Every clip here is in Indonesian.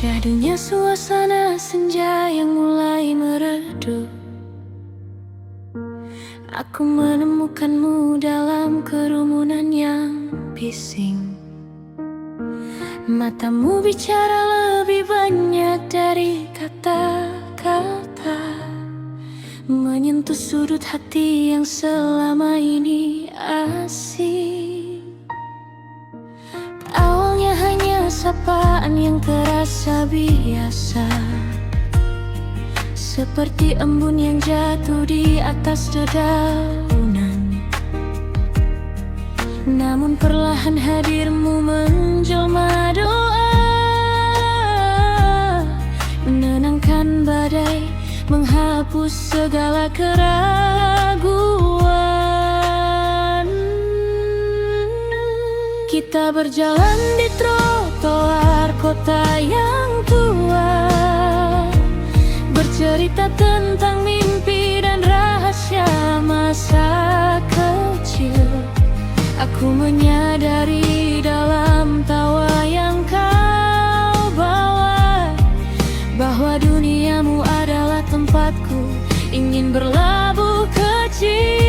Syahdunya suasana senja yang mulai meredup. Aku menemukanmu dalam kerumunan yang bising. Matamu bicara lebih banyak dari kata-kata, menyentuh sudut hati yang selama ini asing. Awalnya hanya sapaan yang terasa biasa, seperti embun yang jatuh di atas dedaunan. Namun perlahan hadirmu menjelma doa, menenangkan badai, menghapus segala keraguan. Kita berjalan di trotoar kota yang tua, bercerita tentang mimpi dan rahasia masa kecil. Aku menyadari dalam tawa yang kau bawa, bahwa duniamu adalah tempatku, ingin berlabuh kecil.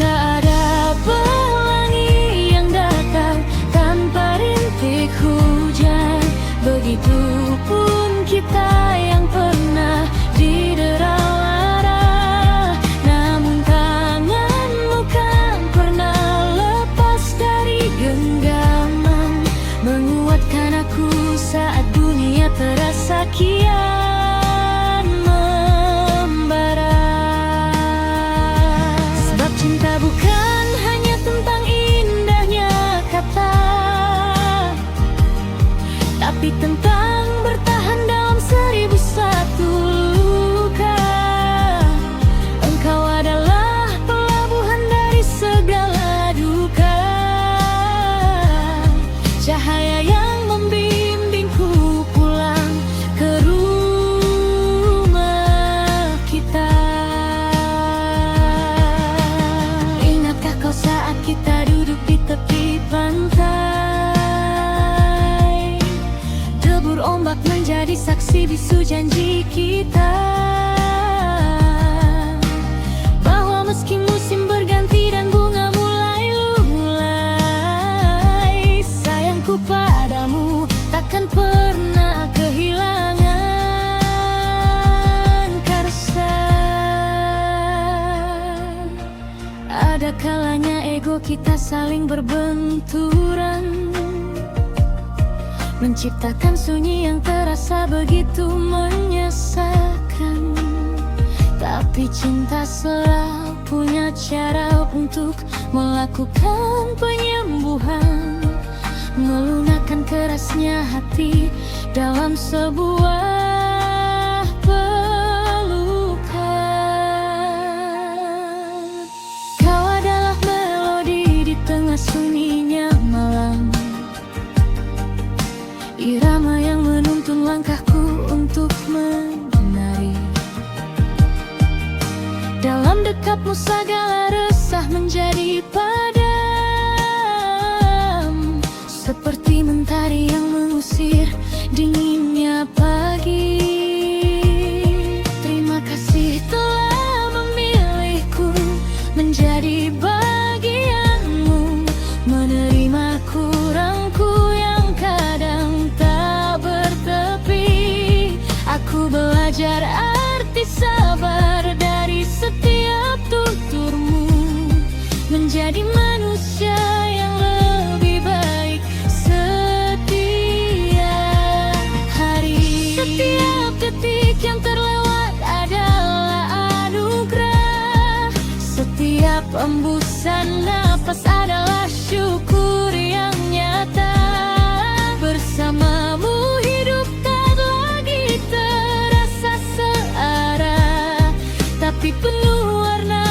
Tak ada pelangi yang datang tanpa rintik hujan, begitupun kita yang pernah didera lara. Namun tanganmu kan pernah lepas dari genggaman, menguatkan aku saat dunia terasa kian membara. Sebab cinta bukan hanya tentang indahnya kata, tapi tentang bertahan dalam 1001 luka. Engkau adalah pelabuhan dari segala duka, cahaya yang membimbingku pulang ke rumah kita. Ingatkah kau saat kita duduk di tepi pantai, debur ombak menjadi saksi bisu janji kita, bahwa meski musim berganti dan bunga mulai lunglai, sayangku padamu takkan pernah kehilangan karsa. Ada kalanya ego kita saling berbenturan, menciptakan sunyi yang terasa begitu menyesakan. Tapi cinta selalu punya cara untuk melakukan penyembuhan, melunakkan kerasnya hati dalam sebuah pelukan. Kau adalah melodi di tengah sunyinya malam, irama yang menuntun langkahku untuk menari. Dalam dekapmu segala resah menjadi padam, seperti mentari yang mengusir dinginnya pagi. Terima kasih telah memilihku menjadi bagianmu, menerima kurangku yang kadang tak bertepi. Aku belajar arti sabar dari setiap tuturmu, menjadi manusia yang lebih baik setiap hari. Setiap detik yang terlewat adalah anugerah, setiap embusan napas adalah syukur yang nyata. Bersamamu hidup tak lagi terasa searah, tapi penuh warna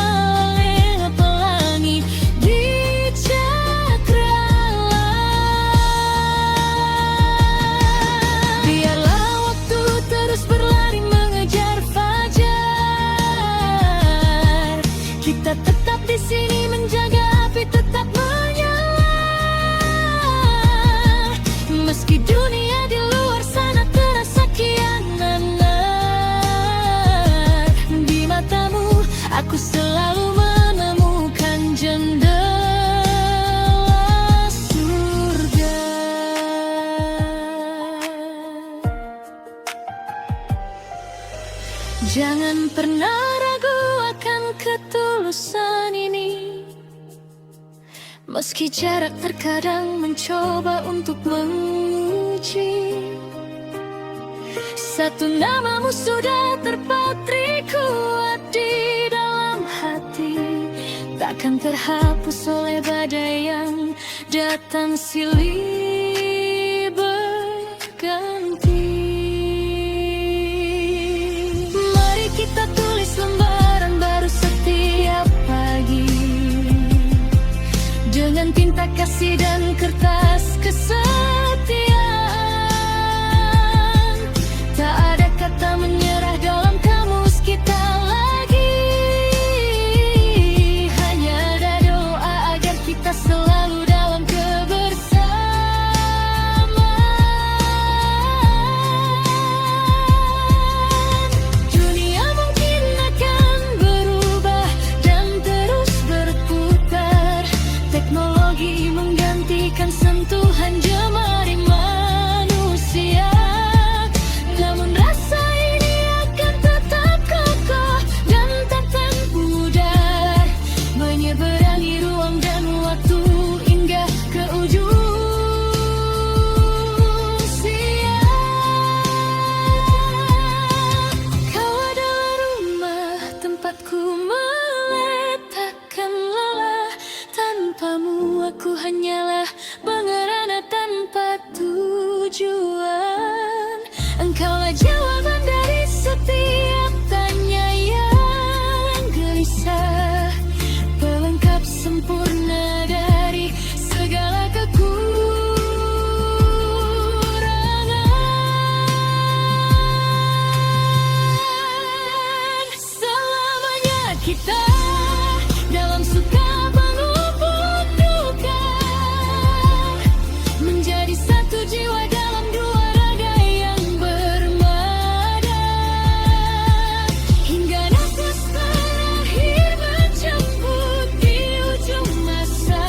oleh pelangi di cakrawala. Biarlah waktu terus berlari mengejar fajar, kita tetap di sini menjaga Jangan pernah ragu akan ketulusan ini, meski jarak terkadang mencoba untuk menguji. Satu namamu sudah terpatri kuat di dalam hati, takkan terhapus oleh badai yang datang silih berganti. Mari kita tulis lembaran baru setiap pagi, dengan tinta kasih dan kertas kesetiaan. Tak ada kata menyerah dalam kamus kita lagi, hanya ada doa agar kita selalu dalam kebersamaan. Dunia mungkin akan berubah dan terus berputar, teknologi menggantikan sentuhan jemari manusia. Namun rasa ini akan tetap kokoh dan takkan pudar, menyeberangi ruang dan waktu hingga ke ujung siang. Kau adalah rumah tempatku meletakkan lelah, tanpamu aku hanyalah pengerana tanpa tujuan. Engkaulah jawaban dari setiap tanya yang gelisah, pelengkap sempurna dari segala kekurangan. Selamanya kita dalam suka maupun duka, menjadi satu jiwa dalam dua raga yang bermada, hingga nafas terakhir menjemput di ujung masa.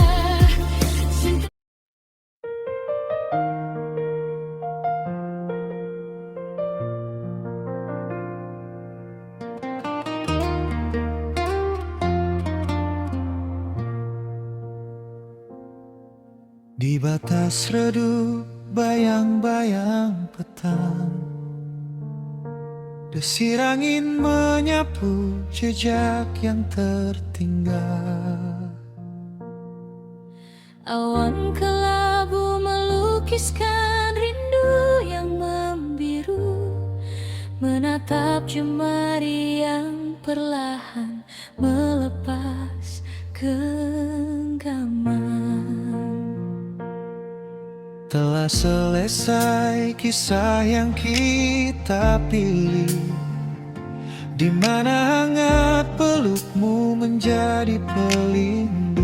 Di batas redup bayang-bayang petang, desir angin menyapu jejak yang tertinggal. Awan kelabu melukiskan rindu yang membiru, menatap jemari yang perlahan melepas genggaman. Telah selesai kisah yang kita pilih, di mana hangat pelukmu menjadi pelindung.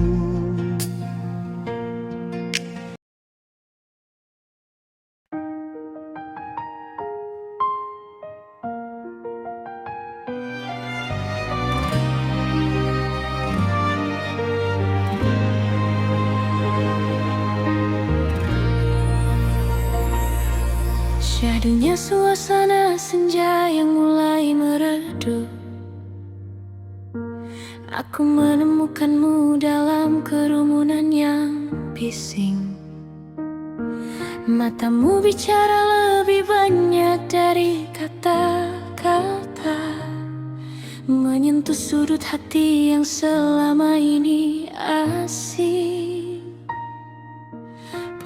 Syahdunya suasana senja yang mulai meredup, aku menemukanmu dalam kerumunan yang bising. Matamu bicara lebih banyak dari kata-kata, menyentuh sudut hati yang selama ini asing.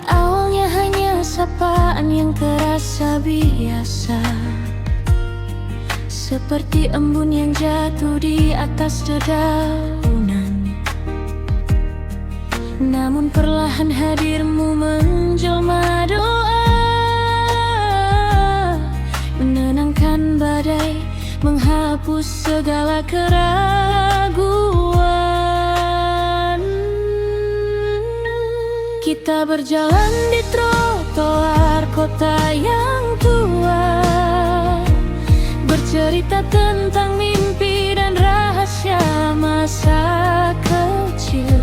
Awalnya hanya sapaan yang terasa biasa, seperti embun yang jatuh di atas dedaunan. Namun perlahan hadirmu menjelma doa, menenangkan badai, menghapus segala keraguan. Kita berjalan di trotoar kota yang tua, bercerita tentang mimpi dan rahasia masa kecil.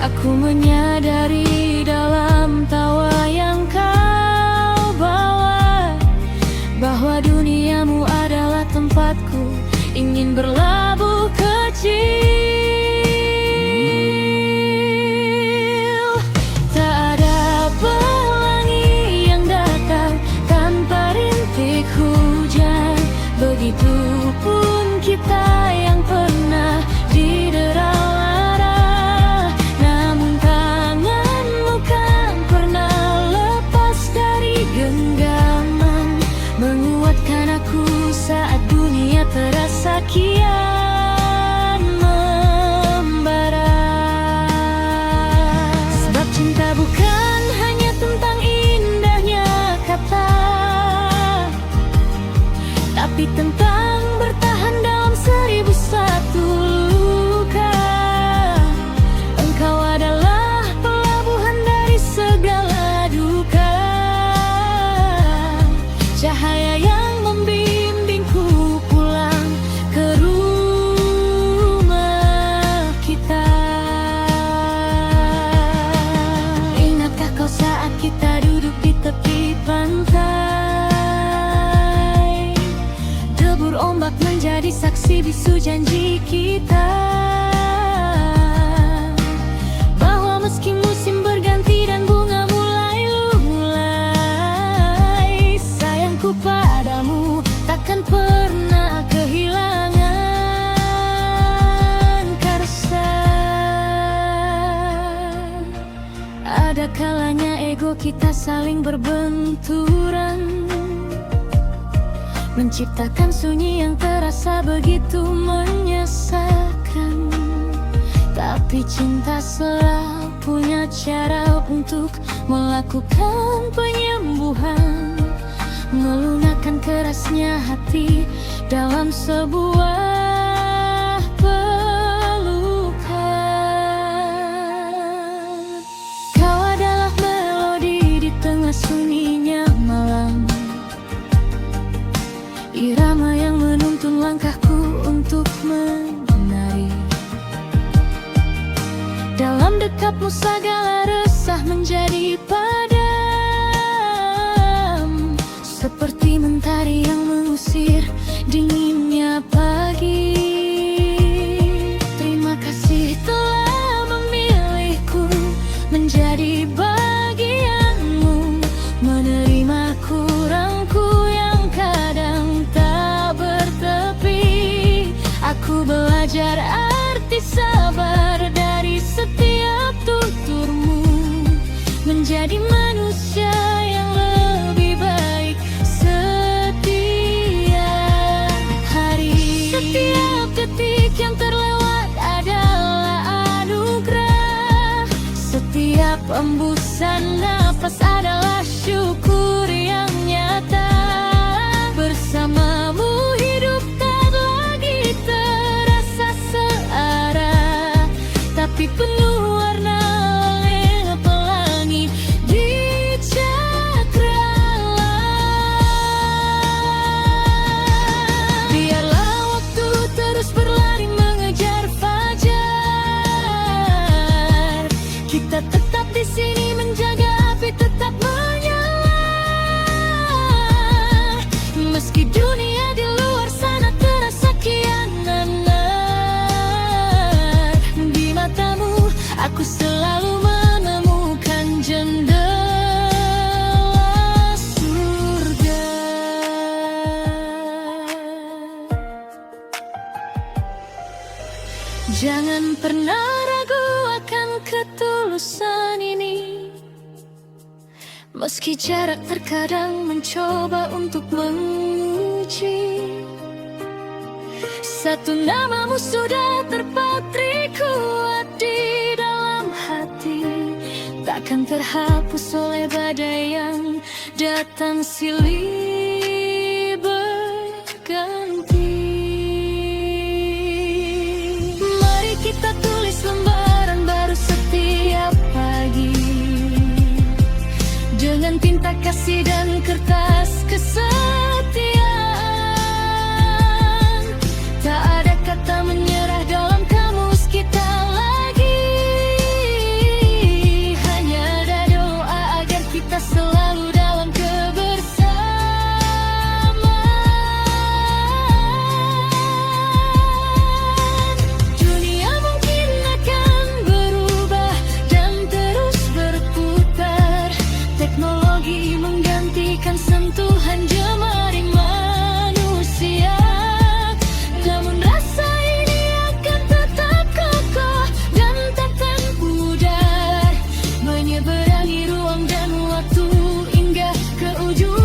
Aku menyadari dalam tawa yang kau bawa, bahwa duniamu adalah tempatku menjadi saksi bisu janji kita, bahwa meski musim berganti dan bunga mulai, sayangku padamu takkan pernah kehilangan karsa. Ada kalanya ego kita saling berbenturan, menciptakan sunyi yang terasa begitu menyesakan. Tapi cinta selalu punya cara untuk melakukan penyembuhan, melunakkan kerasnya hati dalam sebuah pelukan. Kau adalah melodi di tengah sunyinya malam, irama yang menuntun langkahku untuk menari. Dalam dekapmu segala resah menjadi padam, seperti mentari yang mengusir dinginnya pagi. Terima kasih telah memilihku menjadi bagianmu, menerima kurangku yang kadang tak bertepi. Aku belajar arti sabar dari setiap tuturmu, menjadi manusia yang lebih baik setiap hari. Setiap detik yang terlewat adalah anugerah, setiap embusan napas adalah syukur yang nyata. Bersamamu hidup tak lagi terasa searah, tapi penuh warna oleh pelangi di cakrawala. Biarlah waktu terus berlari mengejar fajar, kita tetap di sini menjaga api tetap menyala. Meski dunia di luar sana terasa kianan, di matamu aku selalu menemukan jendela surga. Jangan pernah ragu akan ketulusan ini, meski jarak terkadang mencoba untuk menguji. Satu namamu sudah terpatri kuat di dalam hati, takkan terhapus oleh badai yang datang silih berganti. Mari kita tulis lembaran baru setiap pagi, dengan tinta kasih dan kertas kesetiaan. Tak ada kata menyerah dalam kamus kita lagi, hanya ada doa agar kita selalu dalam kebersamaan. Dunia mungkin akan berubah dan terus berputar, teknologi menggantikan sentuhan jemari manusia. Namun rasa ini akan tetap kokoh dan takkan pudar, menyeberangi ruang dan waktu hingga ke ujung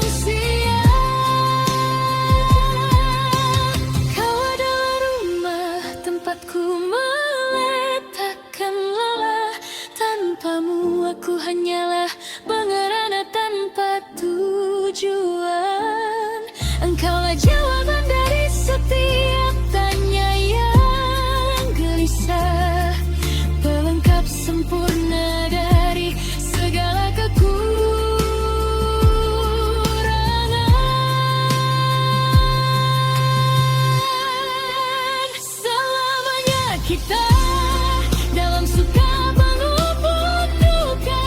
siang. Kau adalah rumah tempatku meletakkan lelah, tanpamu aku hanyalah pengerana tanpa tujuan. Engkaulah jawaban dari setiap tanya yang gelisah, pelengkap sempurna dari segala kekurangan. Selamanya kita dalam suka maupun duka,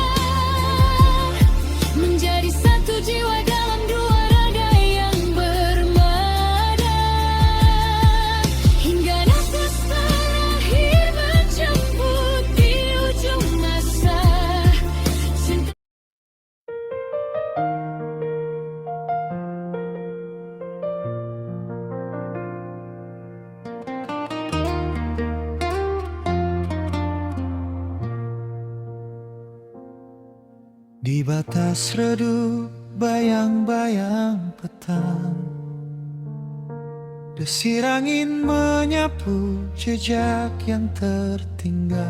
Di batas redup bayang-bayang petang, desir angin menyapu jejak yang tertinggal.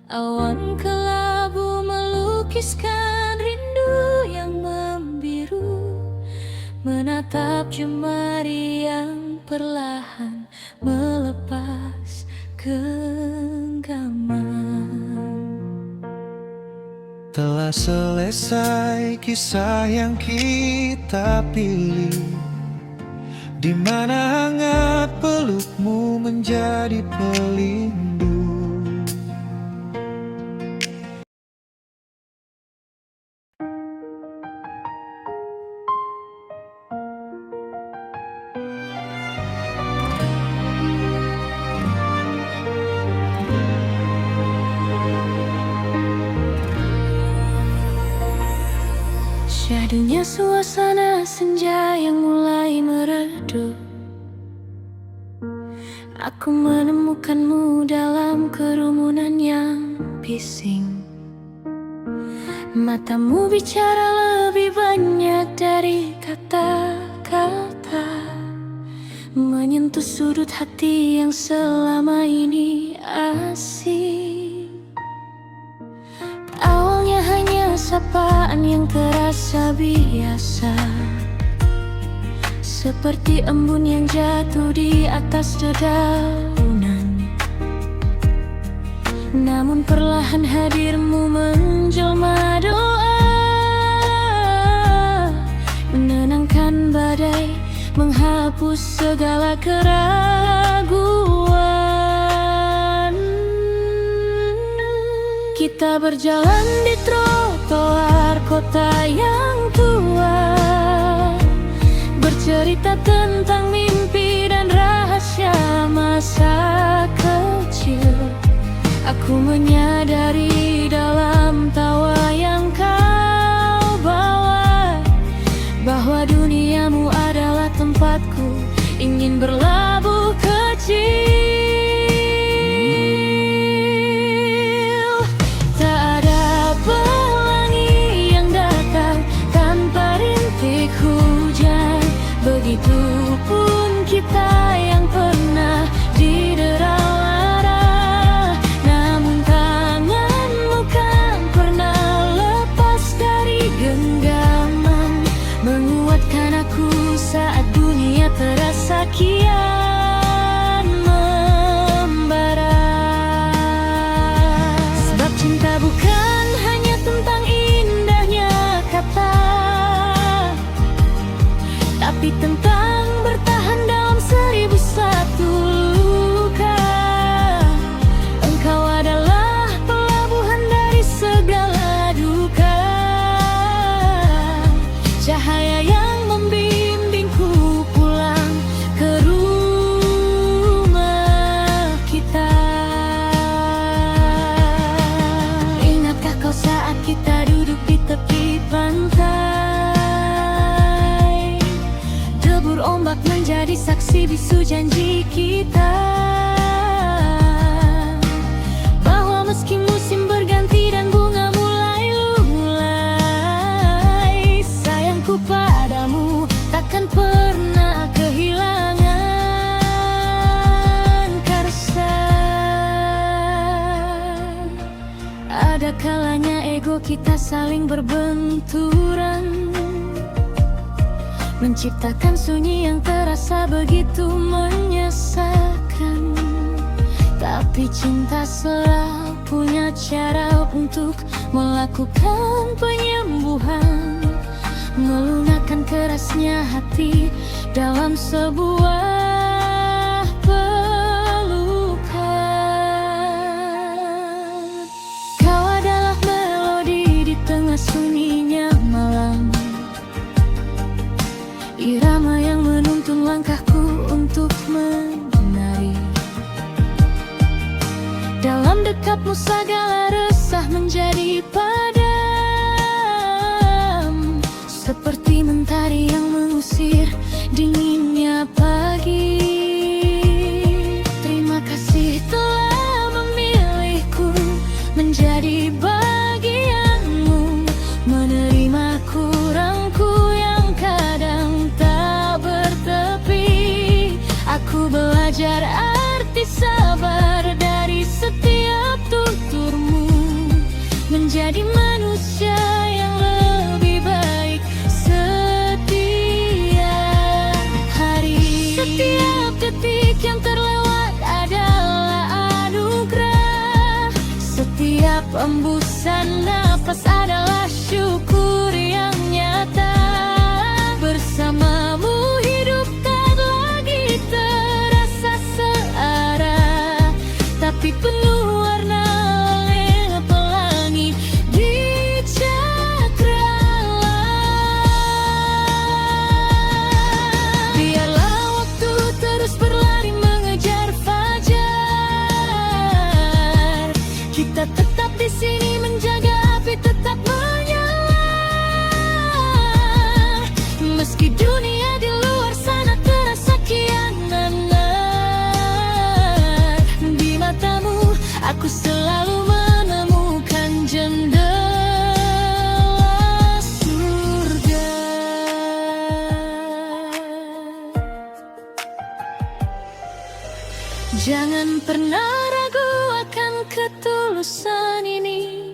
Awan kelabu melukiskan rindu yang membiru, menatap jemari yang perlahan melepas genggaman. Telah selesai kisah yang kita pilih, di mana hangat pelukmu menjadi pelindung. Syahdunya suasana senja yang mulai meredup, aku menemukanmu dalam kerumunan yang bising. Matamu bicara lebih banyak dari kata-kata, menyentuh sudut hati yang selama ini asing. Awalnya hanya sapaan yang terasa biasa, seperti embun yang jatuh di atas dedaunan. Namun perlahan hadirmu menjelma doa, menenangkan badai, menghapus segala keraguan. Kita berjalan di trotoar kota yang tua, bercerita tentang mimpi dan rahasia masa kecil. Aku menyadari dalam tawa yang kau bawa, bahwa duniamu adalah tempatku ingin berlabuh kecil. Tak ada pelangi yang datang tanpa rintik hujan, begitupun kita yang pernah didera lara. Namun tanganmu kan pernah lepas dari genggaman, menguatkan aku saat dunia terasa kian membara. Sebab cinta bukan hanya tentang indahnya kata, tapi tentang bertahan dalam 1001 luka. Engkau adalah pelabuhan dari segala duka, cahaya yang membimbingku pulang ke rumah kita. Ingatkah kau saat kita duduk di tepi pantai, debur ombak menjadi saksi bisu janji kita, bahwa meski musim berganti dan bunga mulai lunglai, sayangku padamu takkan pernah kehilangan karsa. Ada kalanya ego kita saling berbenturan, menciptakan sunyi yang terasa begitu menyesakan. Tapi cinta selalu punya cara untuk melakukan penyembuhan, melunakkan kerasnya hati dalam sebuah pelukan. Kau adalah melodi di tengah sunyinya malam, irama yang menuntun langkahku untuk menari. Dalam dekapmu segala resah menjadi padam, seperti mentari yang mengusir dinginnya pagi. Terima kasih telah memilihku menjadi menjadi manusia yang lebih baik. Setiap hari, setiap detik yang terlewat adalah anugerah. Setiap embusan napas adalah syukur yang nyata. Bersamamu hidup tak lagi terasa searah, tapi penuh warna oleh pelangi di cakrawala. Biarlah waktu terus berlari mengejar fajar. Kita tetap di sini menjaga api tetap menyala. Meski dunia di luar sana terasa kian nanar, di matamu aku selalu menemukan jendela surga. Jangan pernah ragu akan ketulusan ini.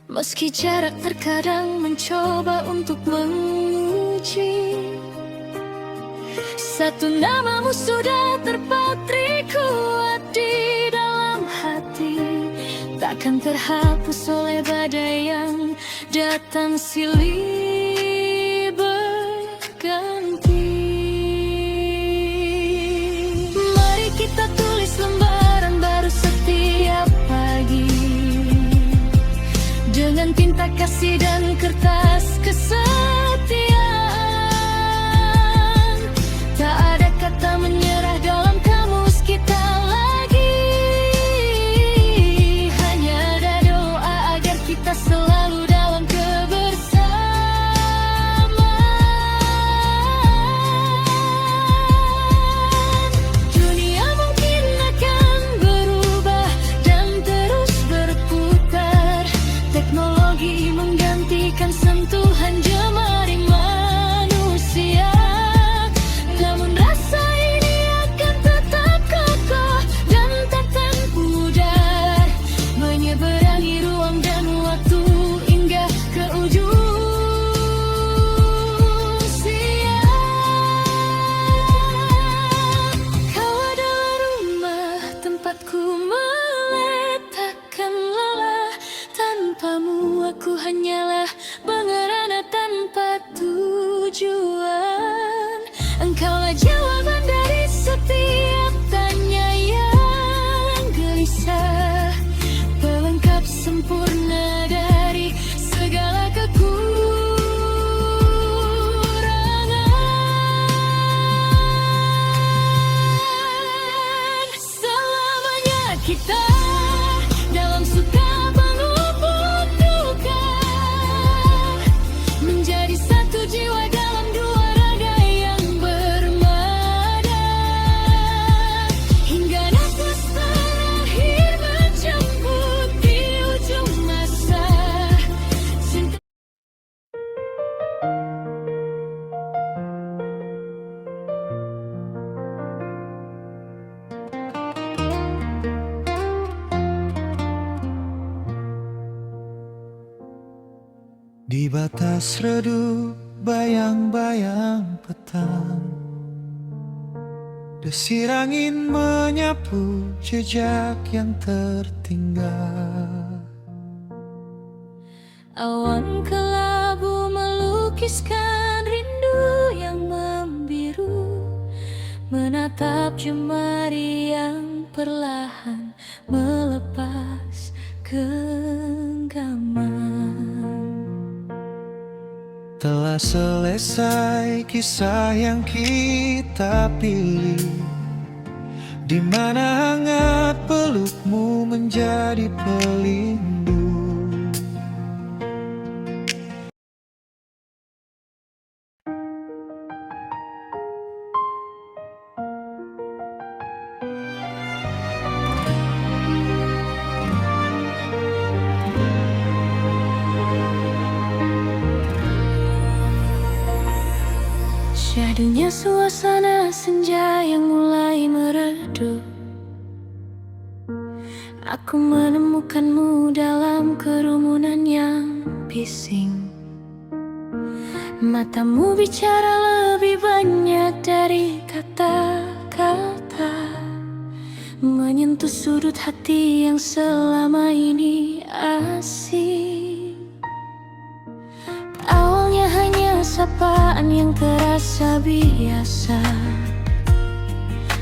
Meski jarak terkadang mencoba untuk menguji, satu namamu sudah terpatri kuat di dalam hati. Takkan terhapus oleh badai yang datang silih berganti. Mari kita tulis lembaran baru setiap pagi, dengan tinta kasih dan kertas kesetiaan. Tak ada kata menyerah dalam kamus kita lagi. Hanya ada doa agar kita selalu dalam kebersamaan. Dunia mungkin akan berubah dan terus berputar. Teknologi menggantikan sentuhan jemari manusia, namun rasa ini akan tetap kokoh dan takkan pudar. Menyeberangi ruang dan waktu hingga ke ujung siang. Kau adalah rumah tempatku meletakkan lelah. Tanpamu aku hanyalah pengerana tanpa tujuan. Engkaulah jawaban dari setiap tanya yang gelisah, pelengkap sempurna dari segala kekurangan. Selamanya kita dalam suka maupun duka, menjadi satu jiwa dalam dua raga yang bermada. Hingga nafas terakhir menjemput di ujung masa. Cinta Di batas redup bayang-bayang petang, desir angin menyapu jejak yang tertinggal. awan kelabu melukiskan rindu yang membiru, menatap jemari yang perlahan melepas genggaman. Telah selesai kisah yang kita pilih, di mana hangat pelukmu menjadi pelindung. Syahdunya suasana senja yang mulai meredup, Aku menemukanmu dalam kerumunan yang bising. Matamu bicara lebih banyak dari kata-kata, menyentuh sudut hati yang selama ini asing. Awalnya hanya sapaan yang terasa biasa,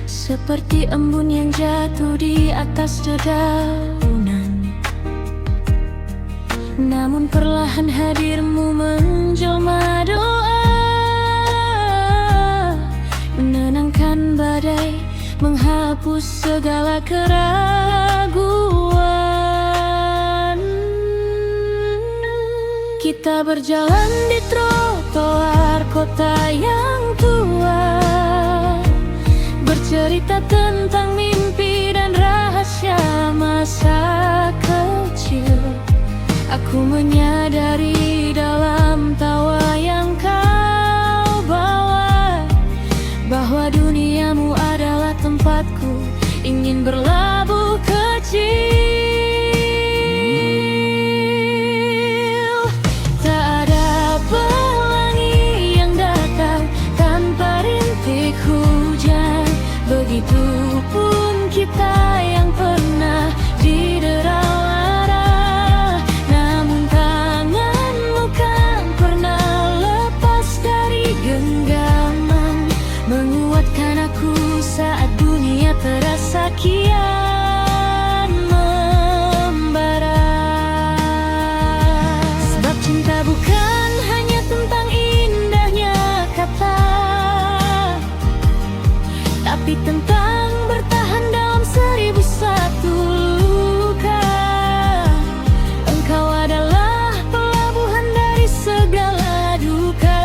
seperti embun yang jatuh di atas dedaunan. Namun perlahan hadirmu menjelma doa, menenangkan badai, menghapus segala keraguan. Kita berjalan di trotoar kota yang tua, bercerita tentang mimpi dan rahasia masa kecil. Aku menyadari dalam tawa yang kau bawa, bahwa duniamu adalah tempatku, ingin berlabuh kecil. Tak ada pelangi yang datang tanpa rintik hujan, begitupun kita yang pernah didera lara. Namun tanganmu kan pernah lepas dari genggaman, menguatkan aku saat dunia terasa kian membara. Sebab cinta bukan hanya tentang indahnya kata, tapi tentang bertahan dalam 1001 luka. Engkau adalah pelabuhan dari segala duka,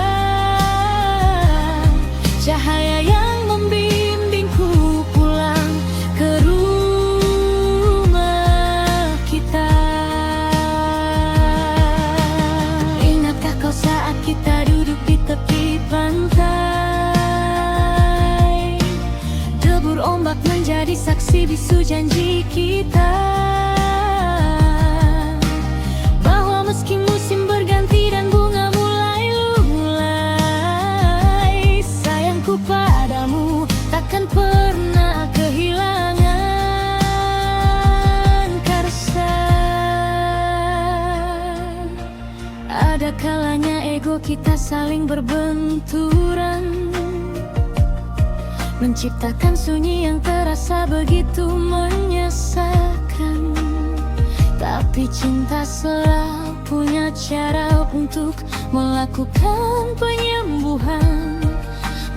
cahaya yang membimbingku pulang ke rumah kita. Ingatkah kau saat kita duduk di tepi pantai, debur ombak menjadi saksi bisu janji kita, bahwa meski musim berganti dan bunga mulai lunglai, sayangku padamu takkan pernah kehilangan karsa. Ada kalanya ego kita saling berbenturan, menciptakan sunyi yang terasa begitu menyesakan. Tapi cinta selalu punya cara untuk melakukan penyembuhan,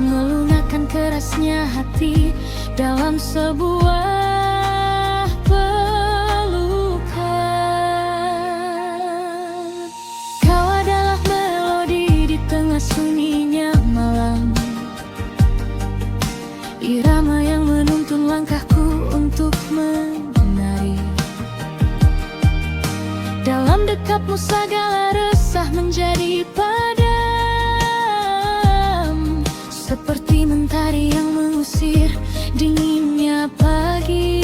melunakkan kerasnya hati dalam sebuah pelukan. Kau adalah melodi di tengah sunyinya malam, irama yang menuntun langkahku untuk menari. Dalam dekapmu segala resah menjadi padam, seperti mentari yang mengusir dinginnya pagi.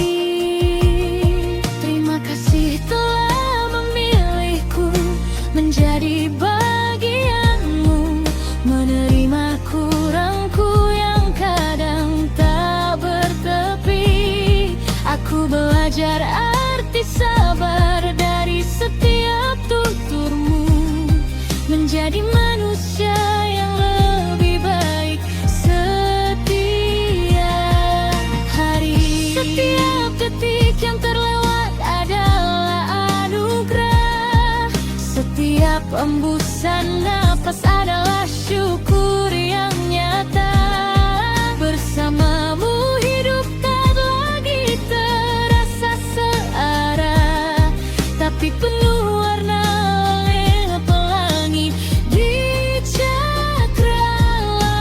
Terima kasih telah memilihku menjadi bagianmu, menerima kurangku yang kadang tak bertepi. Aku belajar arti sabar dari setiap tuturmu, menjadi manusia yang lebih baik setiap hari. Setiap detik yang terlewat adalah anugerah, setiap embusan napas adalah syukur yang nyata. Bersamamu hidup tak lagi terasa searah, tapi penuh warna oleh pelangi di cakrawala.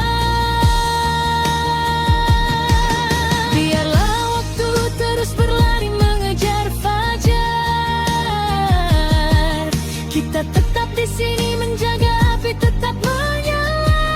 Biarlah waktu terus berlari mengejar fajar, kita tetap di sini menjaga api tetap menyala.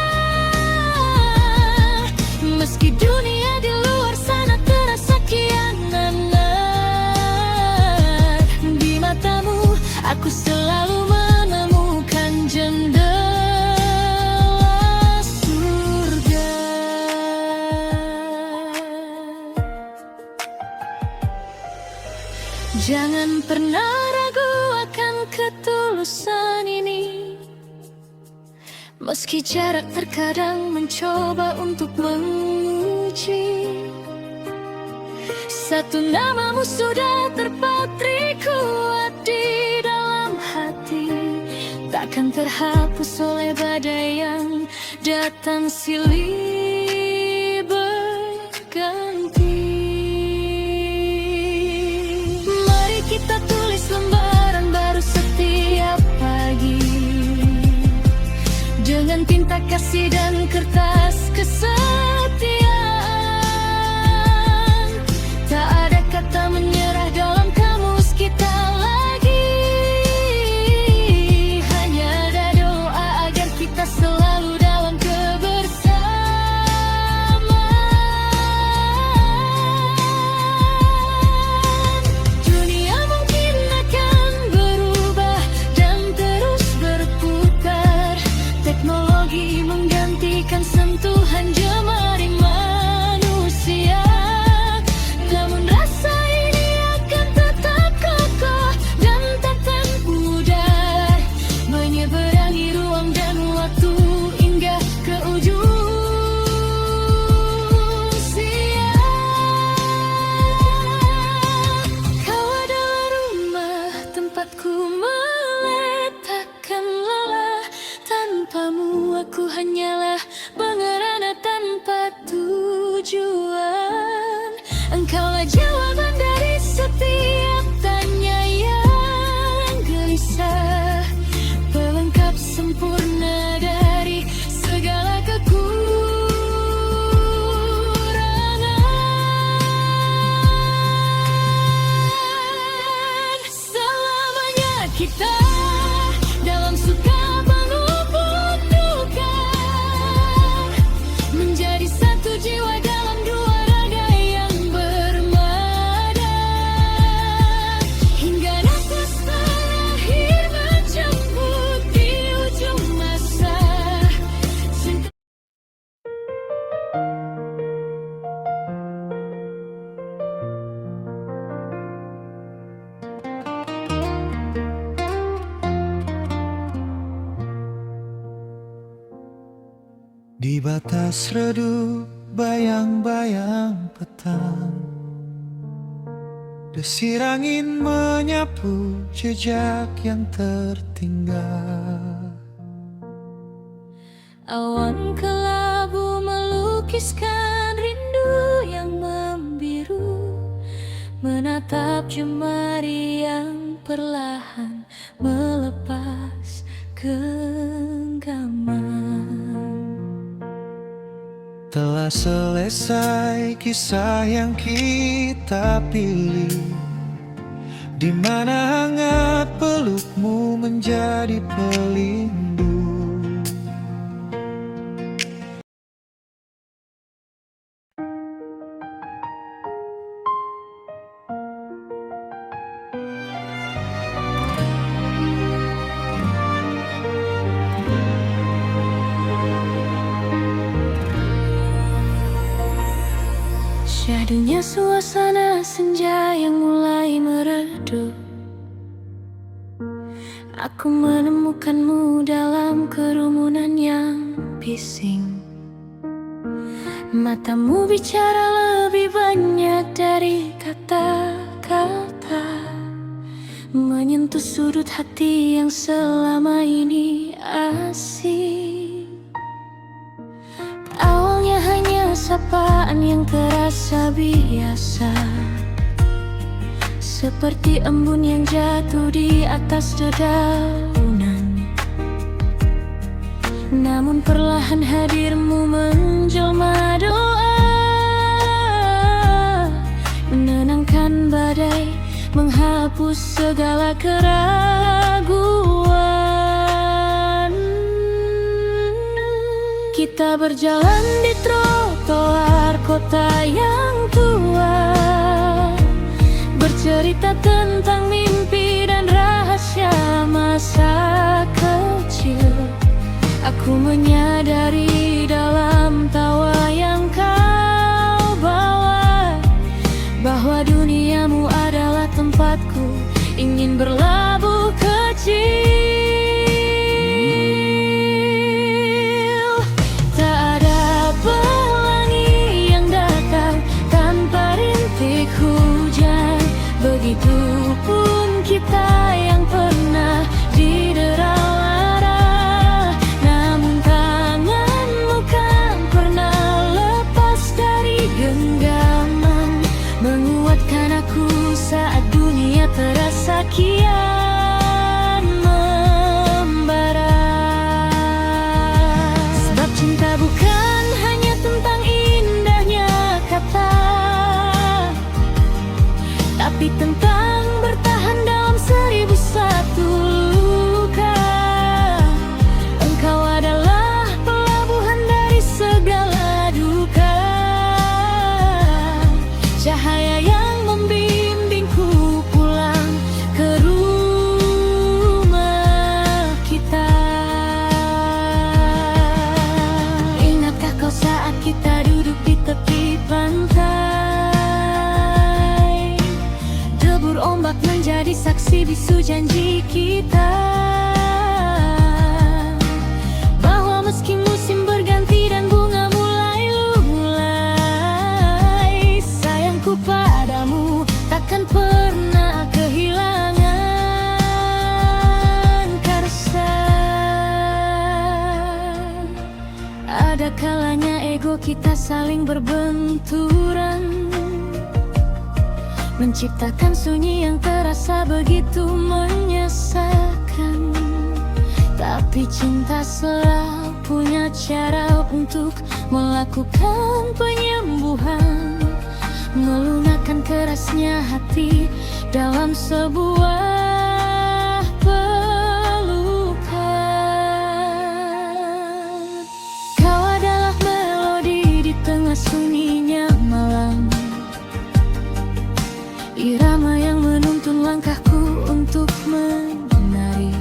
Jangan pernah ragu akan ketulusan ini, meski jarak terkadang mencoba untuk menguji. Satu namamu sudah terpatri kuat di dalam hati, takkan terhapus oleh badai yang datang silih berganti. Mari kita tulis lembaran baru setiap pagi, dengan tinta kasih dan kertas kesetiaan. Tak ada kata menyerah dalam kamus kita lagi, hanya ada doa agar kita selalu dalam kebersamaan. Dunia mungkin akan berubah dan terus berputar, teknologi menggantikan sentuhan jemari manusia. Namun rasa ini akan tetap kokoh dan takkan pudar, menyeberangi ruang dan waktu hingga ke ujung siang. Kau adalah rumah tempatku meletakkan lelah, tanpamu aku hanyalah pengerana tanpa tujuan. Engkaulah jawaban dari setiap tanya yang gelisah, pelengkap sempurna dari segala kekurangan. Selamanya kita dalam suka maupun duka, menjadi satu jiwa dalam dua raga yang bermada, hingga nafas terakhir menjemput di ujung masa. Di batas redup bayang-bayang petang, desir angin menyapu jejak yang tertinggal. Awan kelabu melukiskan rindu yang membiru, menatap jemari yang perlahan melepas genggaman. Telah selesai kisah yang kita pilih, di mana hangat pelukmu menjadi pelindung. Syahdunya suasana senja yang mulai meredup, aku menemukanmu dalam kerumunan yang bising. Matamu bicara lebih banyak dari kata-kata, menyentuh sudut hati yang selama ini asing. Awalnya hanya sapaan yang terasa biasa, seperti embun yang jatuh di atas dedaunan. Namun perlahan hadirmu menjelma doa, menenangkan badai, menghapus segala keraguan. Kita berjalan di trotoar kota yang tua, bercerita tentang mimpi dan rahasia masa kecil. Aku menyadari dalam tawa yang kau bawa, bahwa duniamu adalah tempat membuatku ingin berlabuh kecil. Tak ada pelangi yang datang tanpa rintik hujan. Begitupun kita yang pernah didera lara. Namun tanganmu kan pernah lepas dari genggaman, menguatkan aku saat dunia terasa kian membara. Sebab cinta bukan hanya tentang indahnya kata, tapi tentang bertahan dalam 1001 luka. Engkau adalah pelabuhan dari segala duka, cahaya yang membimbingku pulang ke rumah kita. Ingatkah kau saat kita duduk di tepi pantai? Debur ombak menjadi saksi bisu janji kita, bahwa meski musim berganti dan bunga mulai, sayangku padamu takkan pernah kehilangan karsa. Ada kalanya ego kita saling berbenturan, menciptakan sunyi yang terasa begitu menyesakan. Tapi cinta selalu punya cara untuk melakukan penyembuhan, melunakkan kerasnya hati dalam sebuah pelukan. Kau adalah melodi di tengah sunyinya malam, irama yang menuntun langkahku untuk menari.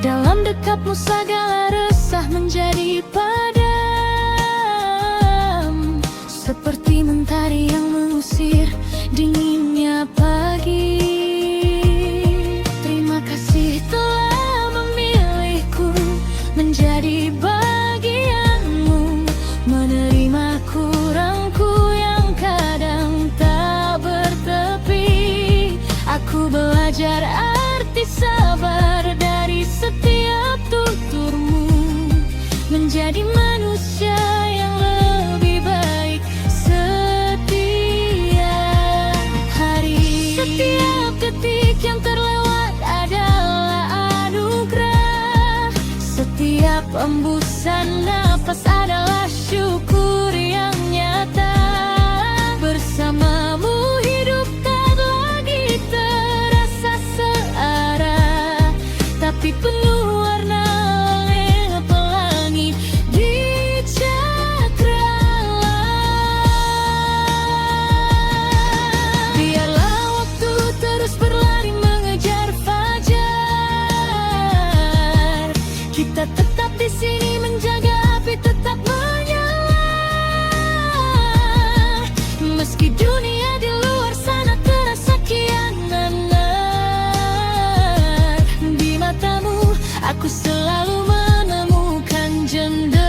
Dalam dekapmu segala resah menjadi padam, seperti mentari yang mengusir dinginnya pagi. Terima kasih telah memilihku menjadi bagianmu, menerima kurangku yang kadang tak bertepi. Aku belajar arti sabar dari setiap tuturmu, menjadi manusia yang lebih baik setiap hari. Setiap detik yang terlewat adalah anugerah, setiap embusan napas adalah syukur yang nyata. Bersamamu hidup tak lagi terasa searah, tapi penuh warna oleh pelangi di cakrawala. Biarlah waktu terus berlari mengejar fajar, kita tetap di sini menjaga api tetap menyala. Meski dunia di luar sana terasa kianan, di matamu aku selalu menemukan jendela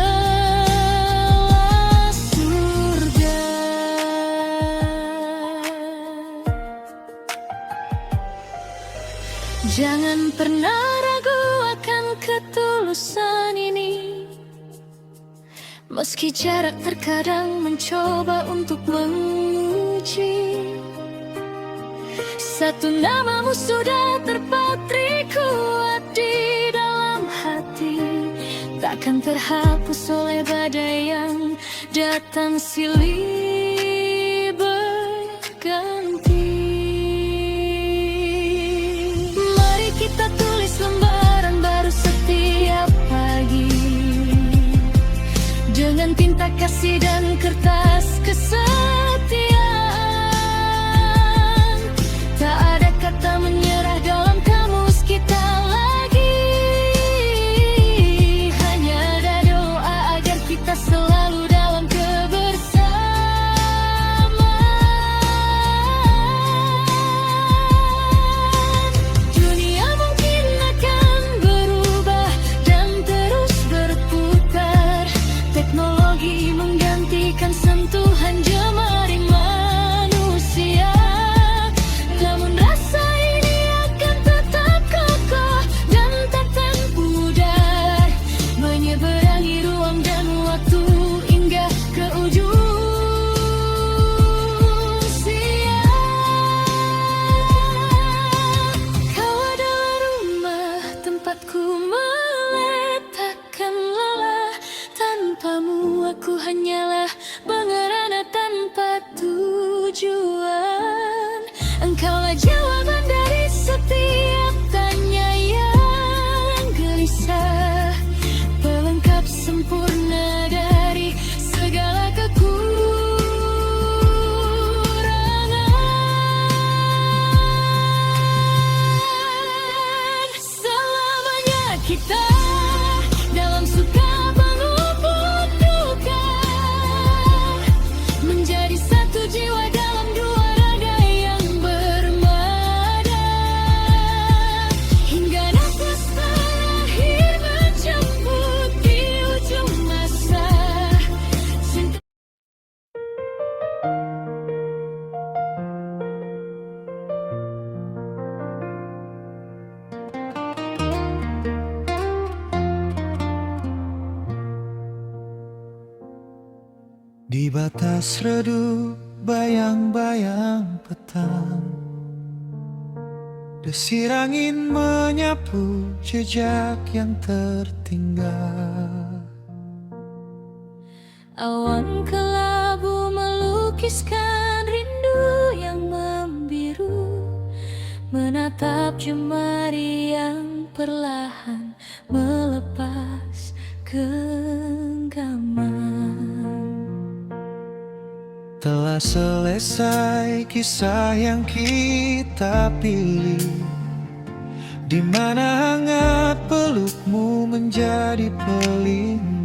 surga. Jangan pernah ragu akan ketulusan ini, meski jarak terkadang mencoba untuk menguji. Satu namamu sudah terpatri kuat di dalam hati, takkan terhapus oleh badai yang datang silih berganti. Mari kita tulis lembaran baru setiap pagi, dengan tinta kasih dan kertas kesetiaan. Tak ada kata menyerah dalam kamus kita lagi, hanya ada doa agar kita selalu dalam kebersamaan. atas redup bayang-bayang petang, desir angin menyapu jejak yang tertinggal. Awan kelabu melukiskan rindu yang membiru, menatap jemari yang perlahan melepas genggaman. Telah selesai kisah yang kita pilih, di mana hangat pelukmu menjadi pelindung.